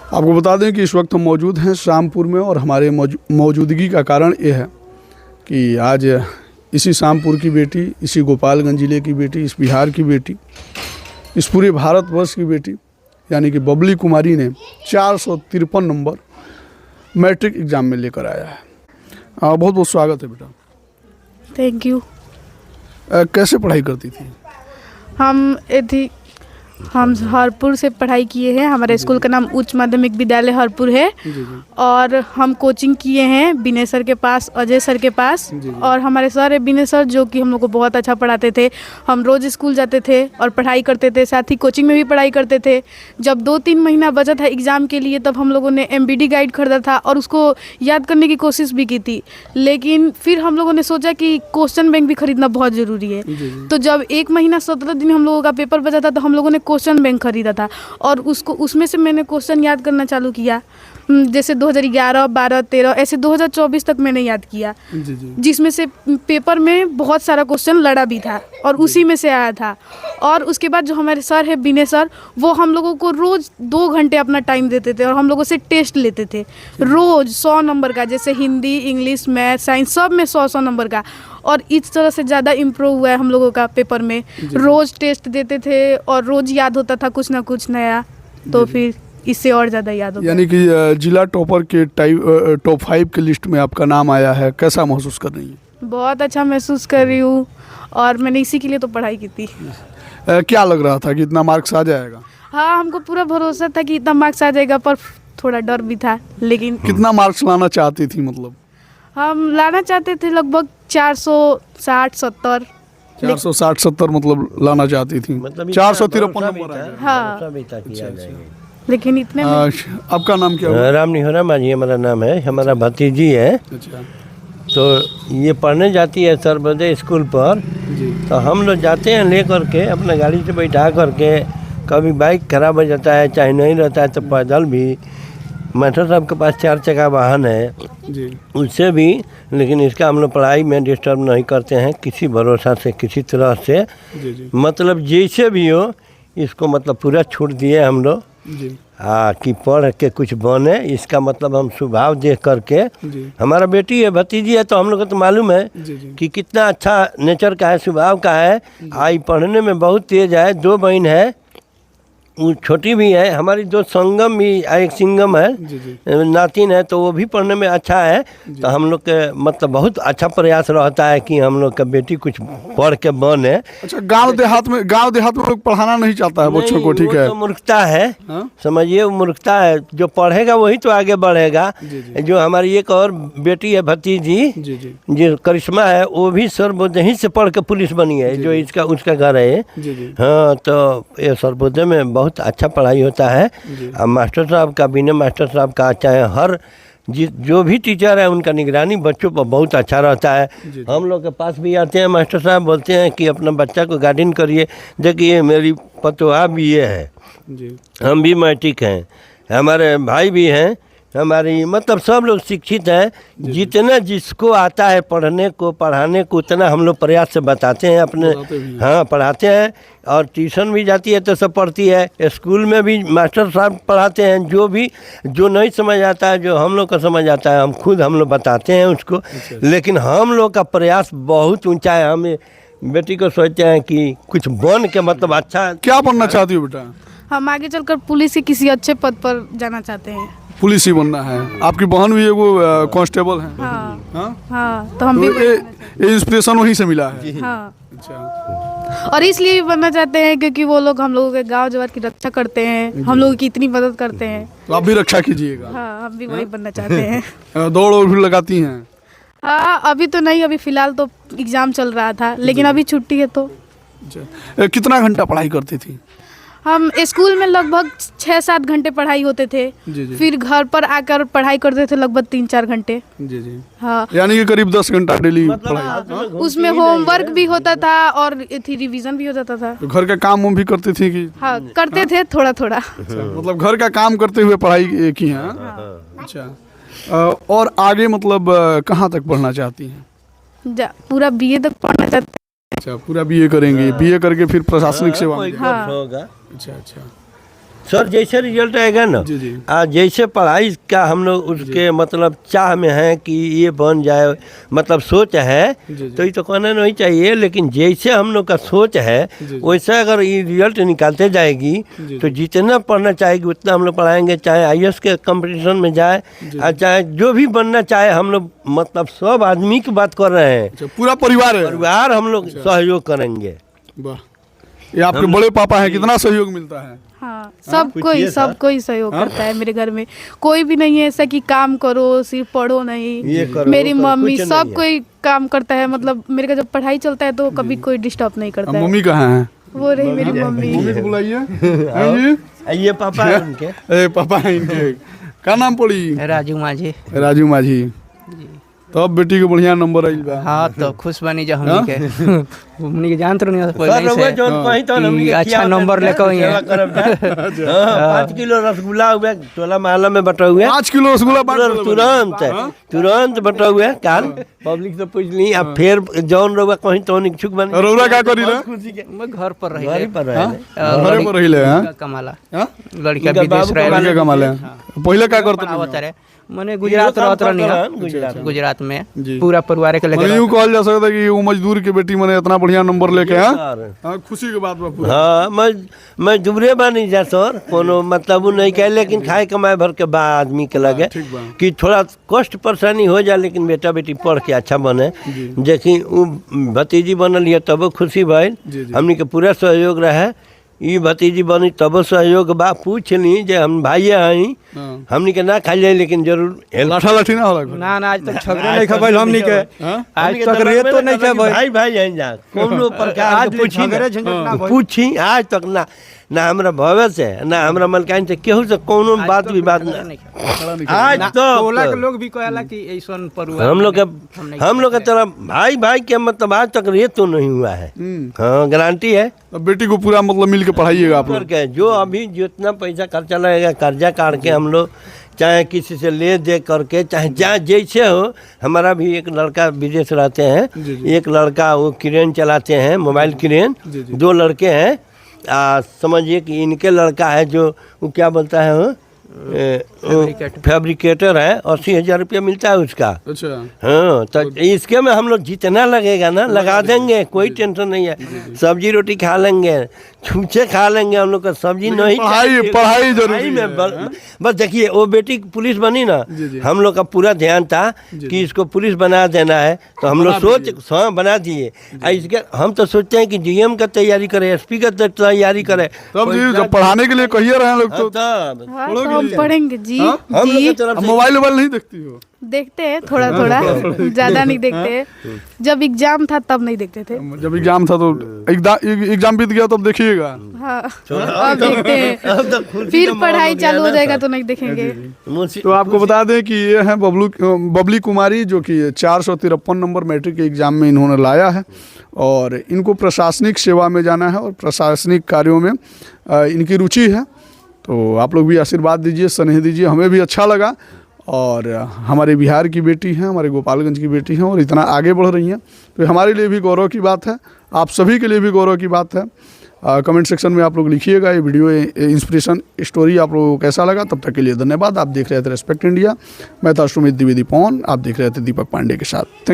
आपको बता दें कि इस वक्त हम मौजूद हैं शामपुर में और हमारे मौजूदगी का कारण ये है कि आज इसी शामपुर की बेटी, इसी गोपालगंज ज़िले की बेटी, इस बिहार की बेटी, इस पूरे भारतवर्ष की बेटी यानी कि बबली कुमारी ने 453 नंबर मैट्रिक एग्ज़ाम में लेकर आया है। बहुत बहुत स्वागत है बेटा। Thank you. कैसे पढ़ाई करती थी? हम हरपुर से पढ़ाई किए हैं। हमारे स्कूल का नाम उच्च माध्यमिक विद्यालय हरपुर है। जी। और हम कोचिंग किए हैं विनय सर के पास, अजय सर के पास। जी। और हमारे सर है विनय सर, जो कि हम लोग को बहुत अच्छा पढ़ाते थे। हम रोज़ स्कूल जाते थे और पढ़ाई करते थे, साथ ही कोचिंग में भी पढ़ाई करते थे। जब 2-3 महीना बचा था एग्ज़ाम के लिए, तब हम लोगों ने MBD गाइड खरीदा था और उसको याद करने की कोशिश भी की थी। लेकिन फिर हम लोगों ने सोचा कि क्वेश्चन बैंक भी खरीदना बहुत ज़रूरी है। तो जब 1 महीना 17 दिन हम लोगों का पेपर बचा था, तो हम लोगों ने क्वेश्चन बैंक खरीदा था और उसमें से मैंने क्वेश्चन याद करना चालू किया। जैसे 2011, 12, 13 ऐसे 2024 तक मैंने याद किया। जिसमें से पेपर में बहुत सारा क्वेश्चन लड़ा भी था और उसी में से आया था। और उसके बाद जो हमारे सर है विनय सर, वो हम लोगों को रोज़ 2 घंटे अपना टाइम देते थे और हम लोगों से टेस्ट लेते थे रोज़ 100 नंबर का, जैसे हिंदी, इंग्लिश, मैथ, साइंस सब में 100 नंबर का। और इस तरह से ज़्यादा इम्प्रूव हुआ है हम लोगों का पेपर में। रोज़ टेस्ट देते थे और रोज़ याद होता था कुछ ना कुछ नया, तो फिर इससे और ज़्यादा याद होता। यानी कि जिला टॉपर के टॉप 5 के लिस्ट में आपका नाम आया है, कैसा महसूस कर रही हैं? बहुत अच्छा महसूस कर रही हूँ और मैंने इसी के लिए तो पढ़ाई की थी। क्या लग रहा था कि इतना मार्क्स आ जाएगा? हाँ, हमको पूरा भरोसा था कि इतना मार्क्स आ जाएगा, पर थोड़ा डर भी था। लेकिन कितना मार्क्स लाना चाहती थी? मतलब हम लाना चाहते थे लगभग 460-70। 460-70 मतलब लाना चाहती थी। मतलब 453 नंबर आया। हाँ, अच्छा। लेकिन इतने में आपका नाम क्या हुआ? राम निहोरा माझी हमारा नाम है। हमारा भतीजी है, अच्छा तो ये पढ़ने जाती है सर्वोदय स्कूल पर। जी। तो हम लोग जाते हैं ले करके, अपना गाड़ी से बैठा करके। कभी बाइक खराब हो जाता है, चाहे नहीं रहता है तो पैदल भी। मास्टर साहब के पास 4 चक्का वाहन है जी। उससे भी। लेकिन इसका हम लोग पढ़ाई में डिस्टर्ब नहीं करते हैं किसी भरोसा से, किसी तरह से। जी। मतलब जैसे भी हो इसको मतलब पूरा छूट दिए हम लोग। जी। कि पढ़ के कुछ बने, इसका मतलब हम स्वभाव देख करके। जी। हमारा बेटी है, भतीजी है, तो हम लोग को तो मालूम है जी। कि कितना अच्छा नेचर का है, स्वभाव का है। आई पढ़ने में बहुत तेज है। 2 बहन है, वो छोटी भी है। हमारी 2 संगम भी, एक सिंगम है, नातिन है, तो वो भी पढ़ने में अच्छा है। तो हम लोग के मतलब बहुत अच्छा प्रयास रहता है कि हम लोग का बेटी कुछ पढ़ के बने। अच्छा, गांव देहात में लोग पढ़ाना नहीं चाहता है बच्चों को, ठीक है? तो मूर्खता है। हाँ? समझिए, वो मूर्खता है। जो पढ़ेगा वही तो आगे बढ़ेगा। जो हमारी एक और बेटी है भतीजी, जो करिश्मा है, वो भी सर्वोदय ही से पढ़ के पुलिस बनी है, जो उसका घर है। हाँ, तो ये सर्वोदय में बहुत अच्छा पढ़ाई होता है। अब मास्टर साहब का, बिना मास्टर साहब का, चाहे हर जो भी टीचर है, उनका निगरानी बच्चों पर बहुत अच्छा रहता है। हम लोग के पास भी आते हैं मास्टर साहब, बोलते हैं कि अपना बच्चा को गार्डन करिए। देखिए मेरी पतोहा भी ये है, हम भी मैट्रिक हैं, हमारे भाई भी हैं, हमारी मतलब सब लोग शिक्षित हैं। जितना जिसको आता है पढ़ने को, पढ़ाने को, उतना हम लोग प्रयास से बताते हैं अपने। हाँ, पढ़ाते हैं। और ट्यूशन भी जाती है तो सब पढ़ती है। स्कूल में भी मास्टर साहब पढ़ाते हैं। जो नहीं समझ आता है, जो हम लोग का समझ आता है, हम लोग बताते हैं उसको। लेकिन हम लोग का प्रयास बहुत ऊंचा है। हमें बेटी को सोचते हैं कि कुछ बन के मतलब अच्छा। क्या बनना चाहती हो बेटा? हम आगे चलकर पुलिस के किसी अच्छे पद पर जाना चाहते हैं। पुलिस ही बनना है। आपकी बहन भी वो कांस्टेबल है? हाँ, तो हम भी ये इंस्पिरेशन वहीं से मिला है? हाँ। अच्छा। और इसलिए भी बनना चाहते हैं क्योंकि वो लोग हम लोगों के गांव जवार की रक्षा करते हैं, हम लोगों की इतनी मदद करते हैं। तो आप भी रक्षा कीजिएगा? हाँ, हम भी वही बनना चाहते हैं। दौड़ और भी लगाती हैं? हाँ, अभी तो नहीं, अभी फिलहाल तो एग्जाम चल रहा था, लेकिन अभी छुट्टी है। तो कितना घंटा पढ़ाई करती थी? हम स्कूल में लगभग 6-7 घंटे पढ़ाई होते थे। फिर घर पर आकर पढ़ाई करते थे लगभग 3-4 घंटे। हाँ, यानी कि करीब 10 घंटा डेली पढ़ाई। हाँ, उसमें होमवर्क भी होता था और रिवीजन भी हो जाता था। तो घर का काम भी करती थी कि? हाँ, करते थे थोड़ा थोड़ा। मतलब घर का काम करते हुए पढ़ाई की है? अच्छा। और आगे मतलब कहाँ तक पढ़ना चाहती हैं? पूरा BA तक पढ़ना चाहते हैं। अच्छा, पूरा BA करेंगे? BA करके फिर प्रशासनिक सेवा में? हाँ। अच्छा। सर जैसे रिजल्ट आएगा ना, जी, जी। जैसे पढ़ाई का हम लोग उसके मतलब चाह में है कि ये बन जाए, मतलब सोच है, जी, जी। तो ये तो कहना नहीं चाहिए, लेकिन जैसे हम लोग का सोच है जी, जी। वैसे अगर ये रिजल्ट निकालते जाएगी जी, तो जितना पढ़ना चाहेगी उतना हम लोग पढ़ाएंगे, चाहे IAS के कंपटीशन में जाए, और चाहे जो भी बनना चाहे हम लोग, मतलब सब आदमी की बात कर रहे हैं, अच्छा, पूरा परिवार है। परिवार हम लोग सहयोग करेंगे। वाह, ये आपके बड़े पापा हैं, कितना सहयोग मिलता है? हाँ, सब पूछिए सर। कोई सहयोग करता है मेरे घर में। कोई भी नहीं है ऐसा कि काम करो सिर्फ पढ़ो नहीं। ये करो, मेरी वो करो, मम्मी कुछ सब नहीं है। कोई काम करता है, मतलब मेरे का जब पढ़ाई चलता है तो कभी कोई डिस्टर्ब नहीं अब करता है। मम्मी कहाँ हैं? वो रही मेरी मम्मी। मम्मी को बुलाइए। हैं जी? ये पापा है उनके। ए पापा हैं इनके, क्या नाम पड़ी? राजू माझी। राजू माझी। तब बेटी के बढ़िया नंबर आई बा। हाँ तो खुश बनी जो हमनी के हमनी के जानत रहनी सर पहले रउआ से जौन कहीं तो हमनी के अच्छा खियावत नंबर है, लेके आई हैं। सेवा करब जा। 5 किलो रसगुल्ला हुए टोला मोहल्ला में बटा हुए 5 किलो रसगुल्ला बांट देले तुरंत तुरंत बटा हुए काल पब्लिक से पूछ ली। अब फिर जौन रउआ कहीं तो इच्छुक बन और रउरा का करी रे? मैं घर पर रही घर पर रहे घरे पर रहिले हैं? कमाला हाँ? लड़का इनका विदेश बाबू रहे लड़के कमाले हैं। पहले का करते आवत रहे मने गुजरात रहत रहनी गुजरात में जी। पूरा परिवार के मने लेके यूं कहल जा सकता है कि वो मजदूर की बेटी मने इतना बढ़िया नंबर लेके हैं। सर। हाँ, खुशी के बात बा पूरा। हाँ मैं दुबरे बानी जा सर, कोनो मतलब वो नहीं कहे, लेकिन खाए कमाए भर के बा आदमी के लगे ठीक बा। कि थोड़ा कष्ट परेशानी हो जाए, लेकिन बेटा बेटी पढ़ के अच्छा बने। देखी वो भतीजी बनल है तबो खुशी भइल, जी, जी। हमनी के पूरा सहयोग रहे। ई भतीजी बनी तबो सहयोग बा। पूछ ली जे हम भाई हई, हाँ। हमनी के ना खाई जाए, लेकिन जरूर हेल्प। लाठा लाठी ना होला घर? ना आज तक झगड़े नहीं खबल हमनी के हाँ? आज तक रे तो नहीं के भाई भाई हैं जा कोनो प्रकार के पूछी झगड़े झंझट ना भइल। पूछी आज तक ना हमरा भविष्य है ना हमरा मलकाइन से केहू से कोनो बात विवाद ना आज टोला के तक लोग भी कहला कि ऐसन परिवार हम लोग के तरफ भाई के मतलब आज तक रेत तो नहीं हुआ है। हाँ गारंटी है। अब बेटी को पूरा मतलब मिल के पढ़ाइएगा आप लोग। करके जो अभी जितना पैसा खर्चा लगेगा कर्जा काट के हम लोग, चाहे किसी से ले दे करके, चाहे जहाँ जैसे हो। हमारा भी एक लड़का विदेश रहते हैं, जी, जी। एक लड़का वो क्रेन चलाते हैं, मोबाइल क्रेन। जी, जी। 2 लड़के हैं। समझिए कि इनके लड़का है जो वो क्या बोलता है वो फैब्रिकेटर है, 80,000 रुपया मिलता है उसका। अच्छा, हाँ तो इसके में हम लोग जितना लगेगा ना लगा देंगे, कोई टेंशन नहीं है। सब्जी रोटी खा लेंगे, छूछे खा लेंगे हम लोग का, सब्जी नहीं पढ़ाई पढ़ाई जरूरी में है। बस देखिए वो बेटी पुलिस बनी ना, जी, जी। हम लोग का पूरा ध्यान था कि इसको पुलिस बना देना है, तो हम लोग सोच बना दिए। इसके हम तो सोचते हैं कि GM का तैयारी करे, SP का तैयारी करे। तब जी जब पढ़ाने के लिए कहिए रहे हैं लोग तो। तब हाँ, तो हम पढ़ेंगे जी। हाँ? हम लोग जी की तरफ अब से मोबाइल वोबाइल नहीं देखती हो? देखते हैं थोड़ा थोड़ा, ज्यादा नहीं देखते। जब एग्जाम था तब नहीं देखते थे। जब एग्जाम था तो एग्जाम बीत गया तब देखिएगा। हाँ, अब देखते हैं। फिर पढ़ाई चालू हो जाएगा तो नहीं देखेंगे। तो आपको बता दें कि ये हैं बबली कुमारी, जो कि 453 नंबर मैट्रिक के एग्ज़ाम में इन्होंने लाया है और इनको प्रशासनिक सेवा में जाना है और प्रशासनिक कार्यों में इनकी रुचि है। तो आप लोग भी आशीर्वाद दीजिए, स्नेह दीजिए, हमें भी अच्छा लगा। और हमारे बिहार की बेटी हैं, हमारे गोपालगंज की बेटी हैं और इतना आगे बढ़ रही हैं, तो हमारे लिए भी गौरव की बात है, आप सभी के लिए भी गौरव की बात है। कमेंट सेक्शन में आप लोग लिखिएगा ये वीडियो इंस्पिरेशन स्टोरी आप लोगों को कैसा लगा। तब तक के लिए धन्यवाद। आप देख रहे थे रेस्पेक्ट इंडिया, मैं था सुमित द्विवेदी पवन, आप देख रहे थे दीपक पांडे के साथ।